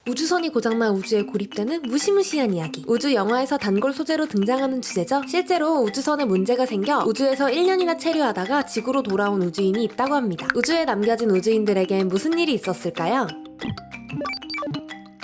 우주선이 고장나 우주에 고립되는 무시무시한 이야기. 우주 영화에서 단골 소재로 등장하는 주제죠. 실제로 우주선에 문제가 생겨 우주에서 1년이나 체류하다가 지구로 돌아온 우주인이 있다고 합니다. 우주에 남겨진 우주인들에겐 무슨 일이 있었을까요?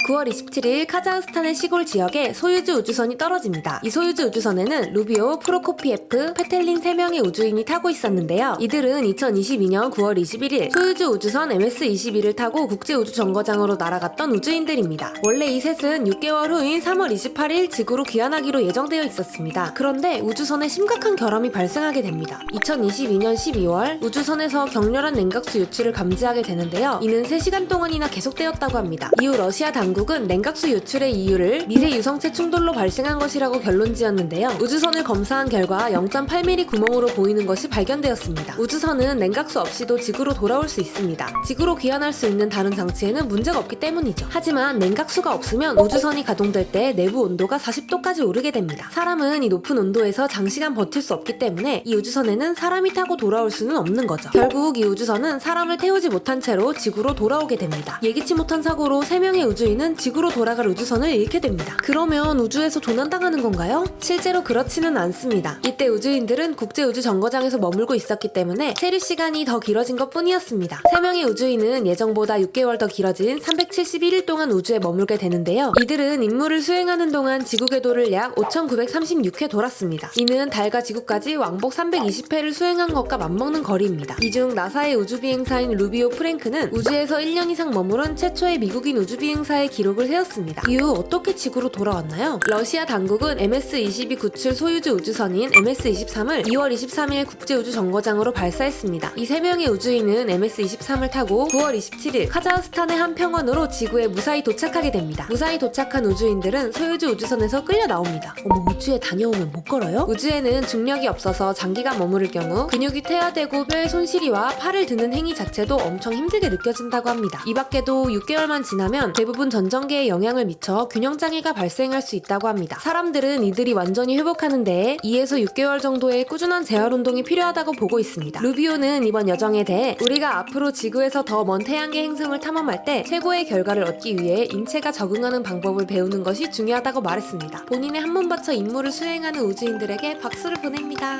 9월 27일 카자흐스탄의 시골 지역에 소유주 우주선이 떨어집니다. 이 소유주 우주선에는 루비오, 프로코피에프, 페텔린 3명의 우주인이 타고 있었는데요. 이들은 2022년 9월 21일 소유주 우주선 MS-21을 타고 국제우주정거장으로 날아갔던 우주인들입니다. 원래 이 셋은 6개월 후인 3월 28일 지구로 귀환하기로 예정되어 있었습니다. 그런데 우주선에 심각한 결함이 발생하게 됩니다. 2022년 12월 우주선에서 격렬한 냉각수 유출을 감지하게 되는데요. 이는 3시간 동안이나 계속되었다고 합니다. 이후 러시아 당국은 냉각수 유출의 이유를 미세 유성체 충돌로 발생한 것이라고 결론지었는데요. 우주선을 검사한 결과 0.8mm 구멍으로 보이는 것이 발견되었습니다. 우주선은 냉각수 없이도 지구로 돌아올 수 있습니다. 지구로 귀환할 수 있는 다른 장치에는 문제가 없기 때문이죠. 하지만 냉각수가 없으면 우주선이 가동될 때 내부 온도가 40도까지 오르게 됩니다. 사람은 이 높은 온도에서 장시간 버틸 수 없기 때문에 이 우주선에는 사람이 타고 돌아올 수는 없는 거죠. 결국 이 우주선은 사람을 태우지 못한 채로 지구로 돌아오게 됩니다. 예기치 못한 사고로 3명의 우주인은 지구로 돌아갈 우주선을 잃게 됩니다. 그러면 우주에서 조난당하는 건가요? 실제로 그렇지는 않습니다. 이때 우주인들은 국제우주정거장에서 머물고 있었기 때문에 체류 시간이 더 길어진 것 뿐이었습니다. 3명의 우주인은 예정보다 6개월 더 길어진 371일 동안 우주에 머물게 되는데요. 이들은 임무를 수행하는 동안 지구 궤도를 약 5,936회 돌았습니다. 이는 달과 지구까지 왕복 320회를 수행한 것과 맞먹는 거리입니다. 이 중 나사의 우주비행사인 루비오 프랭크는 우주에서 1년 이상 머무른 최초의 미국인 우주비행사의 기록을 세웠습니다. 이후 어떻게 지구로 돌아왔나요? 러시아 당국은 MS-22 구출 소유주 우주선인 MS-23을 2월 23일 국제우주정거장으로 발사했습니다. 이 3명의 우주인은 MS-23을 타고 9월 27일 카자흐스탄의 한 평원으로 지구에 무사히 도착하게 됩니다. 무사히 도착한 우주인들은 소유주 우주선에서 끌려 나옵니다. 어머, 우주에 다녀오면 못 걸어요? 우주에는 중력이 없어서 장기간 머무를 경우 근육이 퇴화되고 뼈의 손시리와 팔을 드는 행위 자체도 엄청 힘들게 느껴진다고 합니다. 이 밖에도 6개월만 지나면 대부분 전정계에 영향을 미쳐 균형장애가 발생할 수 있다고 합니다. 사람들은 이들이 완전히 회복하는 데에 2에서 6개월 정도의 꾸준한 재활운동이 필요하다고 보고 있습니다. 루비오는 이번 여정에 대해 우리가 앞으로 지구에서 더 먼 태양계 행성을 탐험할 때 최고의 결과를 얻기 위해 인체가 적응하는 방법을 배우는 것이 중요하다고 말했습니다. 본인의 한 몸 바쳐 임무를 수행하는 우주인들에게 박수를 보냅니다.